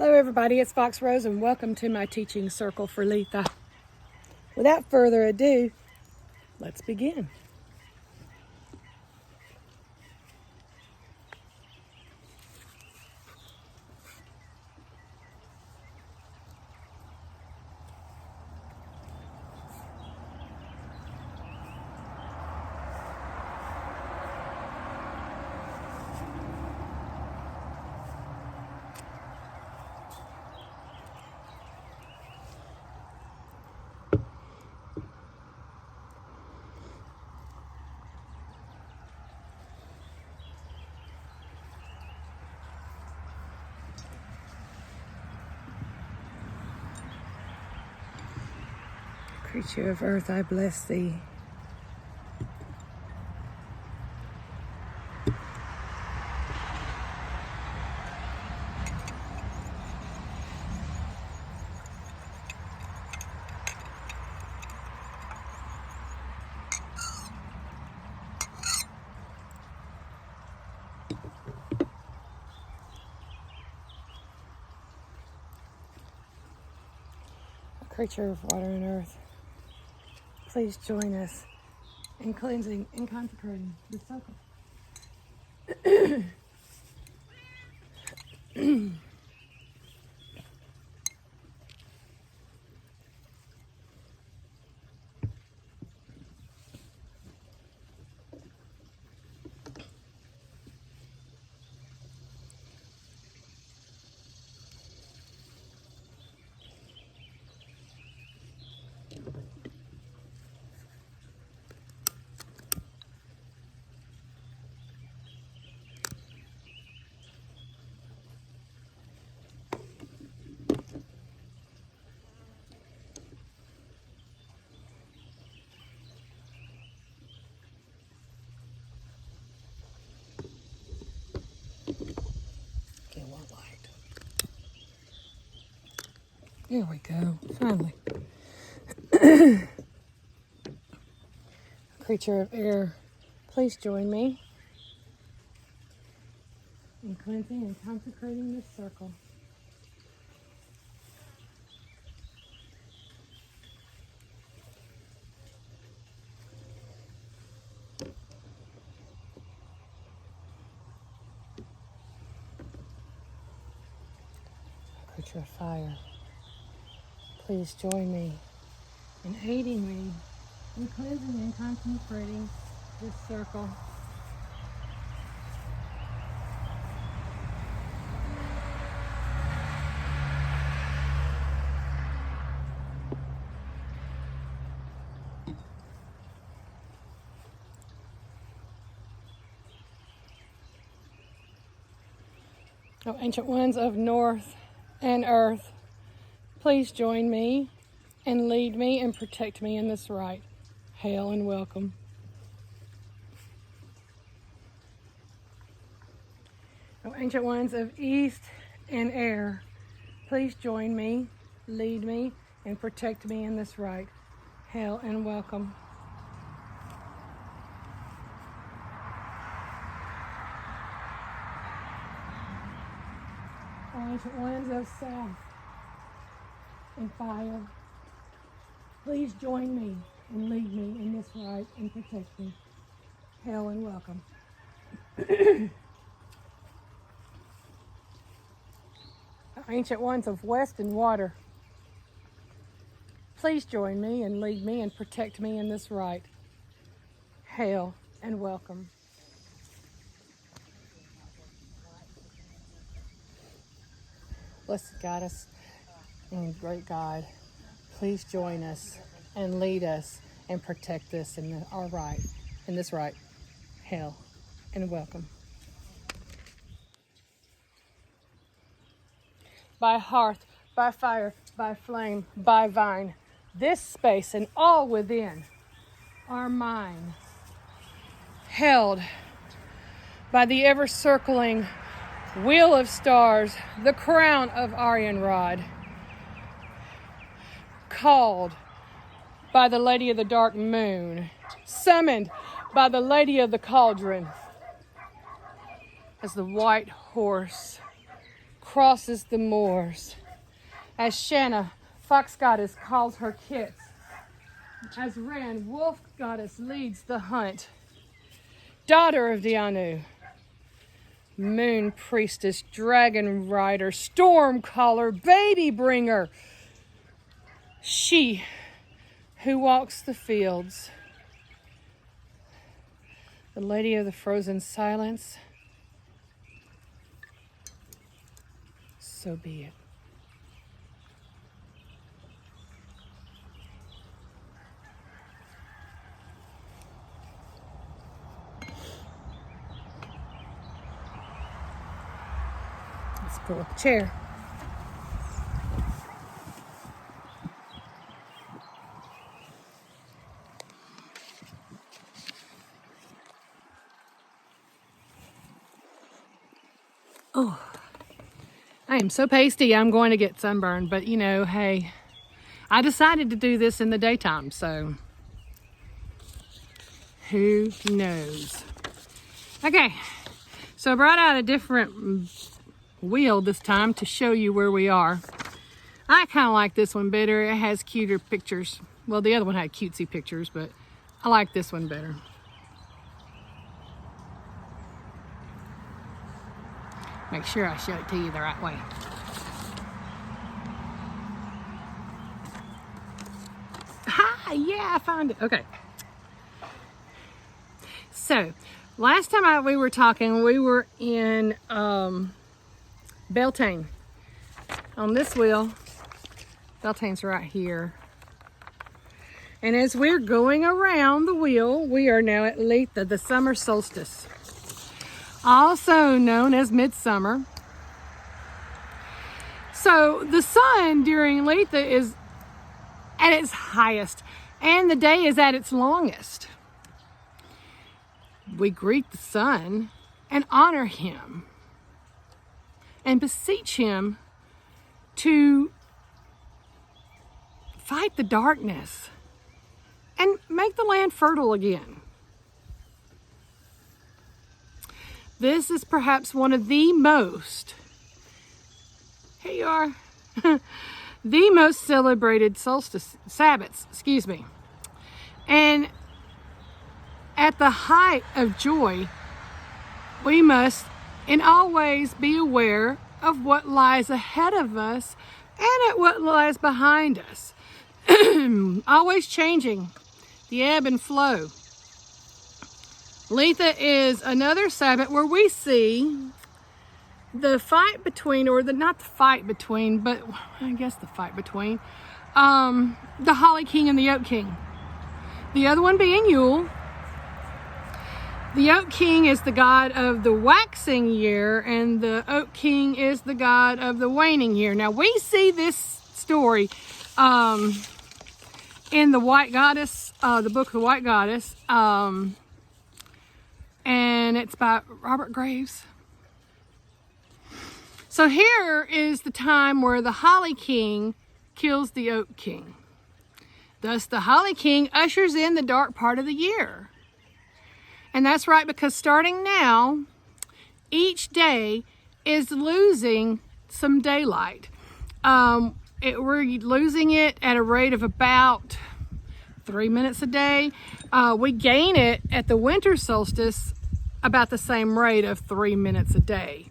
Hello everybody, it's Fox Rose and welcome to my teaching circle for Litha. Without further ado, let's begin. Creature of earth, I bless thee. Creature of water and earth, please join us in cleansing and consecrating the circle. Get one light. There we go, finally. Creature of air, please join me in cleansing and consecrating this circle. Creature of fire, please join me in aiding me in cleansing and consecrating this circle. Oh, ancient ones of north and earth, please join me and lead me and protect me in this rite. Hail and welcome. Oh, ancient ones of east and air, please join me, lead me, and protect me in this rite. Hail and welcome. Oh, ancient ones of south and fire, please join me and lead me in this rite and protect me. Hail and welcome. Ancient ones of west and water, please join me and lead me and protect me in this rite. Hail and welcome. Blessed Goddess and great God, please join us and lead us and protect us in our rite, in this rite. Hail and welcome. By hearth, by fire, by flame, by vine, this space and all within are mine, held by the ever-circling wheel of stars, the crown of Arianrod, called by the Lady of the Dark Moon, summoned by the Lady of the Cauldron, as the white horse crosses the moors. As Shanna, fox goddess, calls her kits. As Ran, wolf goddess, leads the hunt. Daughter of the Anu, moon priestess, dragon rider, storm caller, baby bringer. She who walks the fields, the lady of the frozen silence. So be it. Let's pull up a chair. Oh, I am so pasty, I'm going to get sunburned, but you know, hey, I decided to do this in the daytime, so who knows? Okay, so I brought out a different wheel this time to show you where we are. I kind of like this one better. It has cuter pictures. Well, the other one had cutesy pictures, but I like this one better. Make sure I show it to you the right way. Ha! Yeah, I found it. Okay. So, last time we were talking, we were in Beltane. On this wheel, Beltane's right here. And as we're going around the wheel, we are now at Litha, the summer solstice, also known as midsummer. So the sun during Litha is at its highest and the day is at its longest. We greet the sun and honor him and beseech him to fight the darkness and make the land fertile again. This is perhaps one of the most, here you are, the most celebrated solstice, Sabbats, And at the height of joy, we must in all ways be aware of what lies ahead of us and at what lies behind us. Always changing, the ebb and flow. Litha is another Sabbath where we see the fight between, or not the fight between, but I guess the fight between the Holly King and the Oak King. The other one being Yule. The Oak King is the god of the waxing year, and the Oak King is the god of the waning year. Now we see this story in the White Goddess, the book of the White Goddess, and it's by Robert Graves. So here is the time where the Holly King kills the Oak King. Thus the Holly King ushers in the dark part of the year. And that's right, because starting now, each day is losing some daylight. We're losing it at a rate of about 3 minutes a day. We gain it at the winter solstice about the same rate of 3 minutes a day.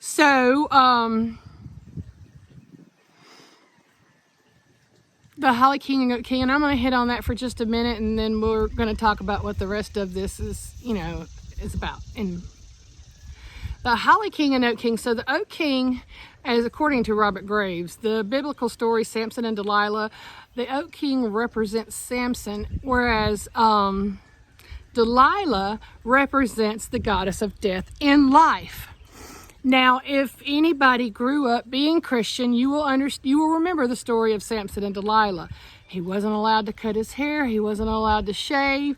So, the Holly King and Oak King, and I'm going to hit on that for just a minute, and then we're going to talk about what the rest of this is, is about. And the Holly King and Oak King. So the Oak King, as according to Robert Graves, the biblical story Samson and Delilah, the Oak King represents Samson, whereas Delilah represents the goddess of death in life. Now, if anybody grew up being Christian, you will remember the story of Samson and Delilah. He wasn't allowed to cut his hair. He wasn't allowed to shave.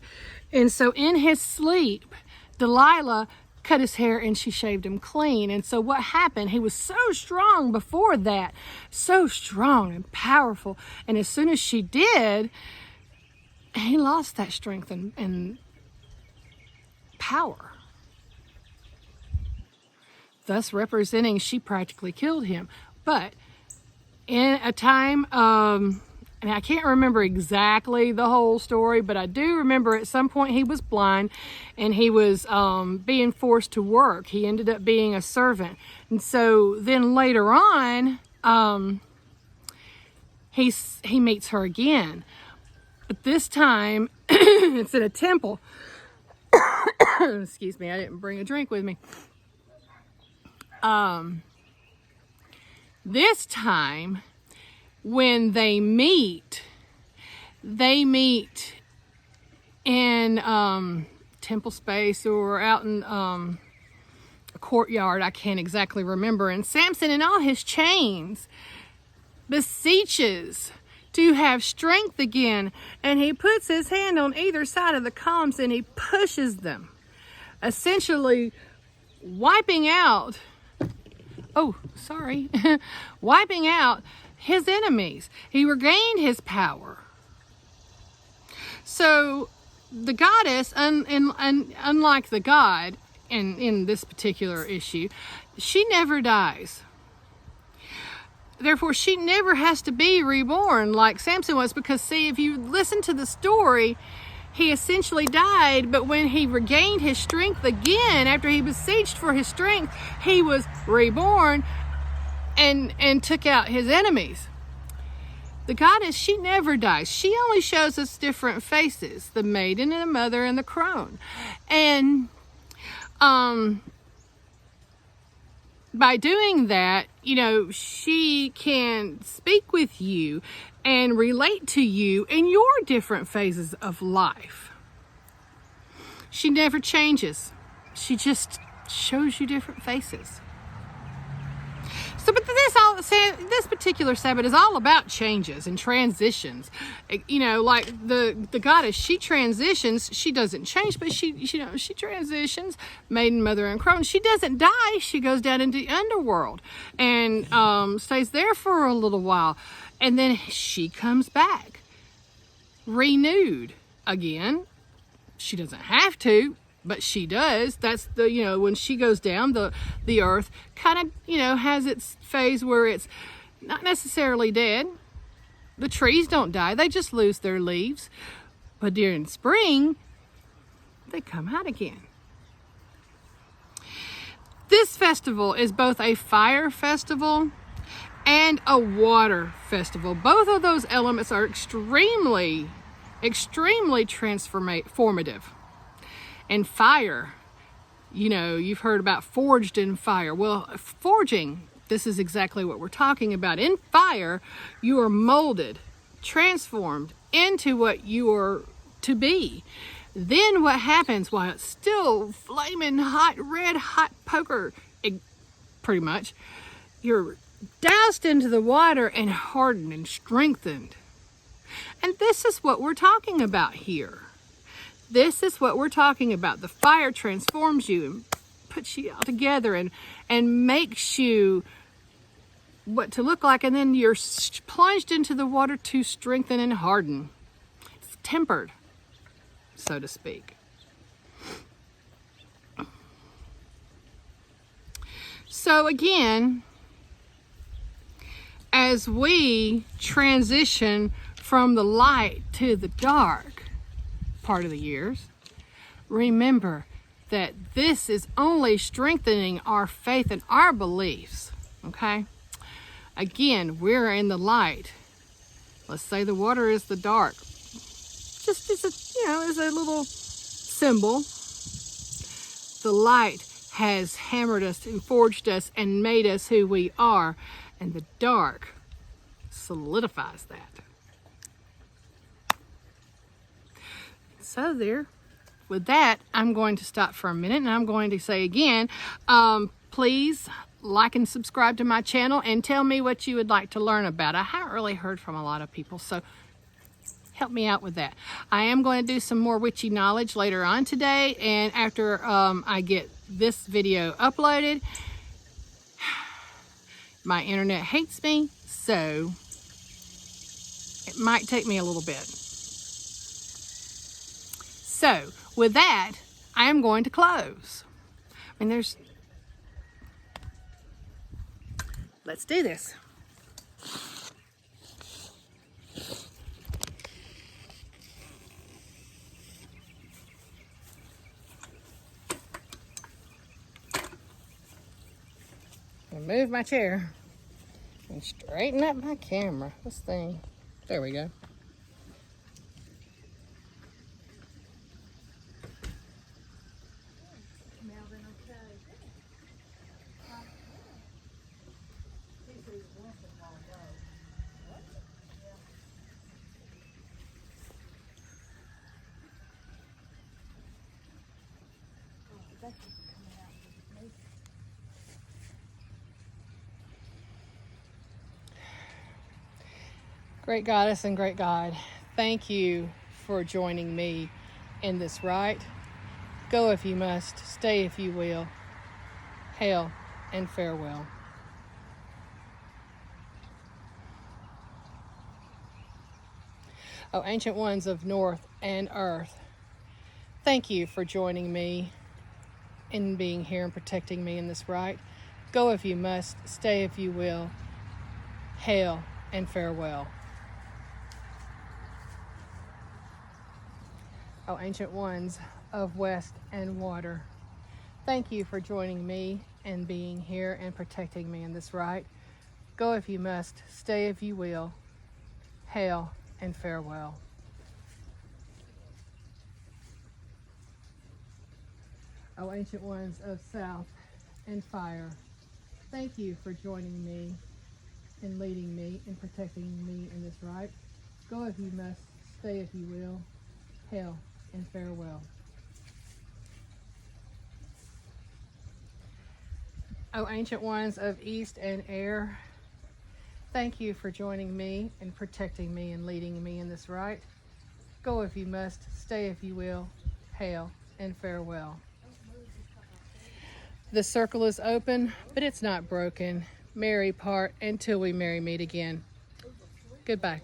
And so in his sleep, Delilah cut his hair and she shaved him clean. And so what happened? He was so strong before that, so strong and powerful. And as soon as she did, he lost that strength and power. thus representing she practically killed him. But in a time, and I can't remember exactly the whole story, but I do remember at some point he was blind and he was being forced to work. He ended up being a servant. And so then later on, he meets her again. But this time, it's in a temple. Excuse me, I didn't bring a drink with me. This time, when they meet in temple space or out in a courtyard. I can't exactly remember. And Samson, in all his chains, beseeches to have strength again, and he puts his hand on either side of the columns and he pushes them, essentially wiping out wiping out his enemies. He regained his power. So the goddess, unlike the god in this particular issue, she never dies. Therefore, she never has to be reborn like Samson was, because see, if you listen to the story, he essentially died, but when he regained his strength again, after he besieged for his strength, he was reborn and took out his enemies. The goddess, she never dies. She only shows us different faces, the maiden and the mother and the crone. And by doing that, you know, she can speak with you and relate to you in your different phases of life. She never changes. She just shows you different faces. So, but this particular Sabbath is all about changes and transitions. You know, like the goddess, she transitions. She doesn't change, but she transitions. Maiden, mother, and crone. She doesn't die. She goes down into the underworld and stays there for a little while, and then she comes back, renewed again. She doesn't have to, but she does. That's the, you know, when she goes down, the earth kind of, you know, has its phase where it's not necessarily dead. The trees don't die. They just lose their leaves. But during spring, they come out again. This festival is both a fire festival and a water festival. Both of those elements are extremely transformative. And fire, you know, you've heard about forged in fire. Well, forging, this is exactly what we're talking about. In fire, you are molded, transformed into what you are to be. Then what happens while it's still flaming hot, red hot poker, pretty much, you're doused into the water and hardened and strengthened. And this is what we're talking about here. This is what we're talking about. The fire transforms you and puts you all together and makes you what to look like, and then you're plunged into the water to strengthen and harden. It's tempered, so to speak. So again, as we transition from the light to the dark part of the years, remember that this is only strengthening our faith and our beliefs. Okay? Again, we're in the light. Let's say the water is the dark. Just as a little symbol. The light has hammered us and forged us and made us who we are, and the dark solidifies that. So there, with that, I'm going to stop for a minute, and I'm going to say again, please like and subscribe to my channel and tell me what you would like to learn about. I haven't really heard from a lot of people, so help me out with that. I am going to do some more witchy knowledge later on today, and after I get this video uploaded, my internet hates me, so it might take me a little bit. So, with that, I am going to close. I mean, Let's do this. I'm gonna move my chair and straighten up my camera. This thing. There we go. Great Goddess and great God, thank you for joining me in this rite. Go if you must, stay if you will. Hail and farewell. Oh, ancient ones of north and earth, thank you for joining me in being here and protecting me in this rite. Go if you must, stay if you will. Hail and farewell. Oh, ancient ones of west and water, thank you for joining me and being here and protecting me in this rite. Go if you must, stay if you will. Hail and farewell. Oh, ancient ones of south and fire, thank you for joining me and leading me and protecting me in this rite. Go if you must, stay if you will. Hail and farewell. Oh, ancient ones of east and air, thank you for joining me and protecting me and leading me in this rite. Go if you must, stay if you will. Hail and farewell. The circle is open, but it's not broken. Merry part until we merry meet again. Goodbye.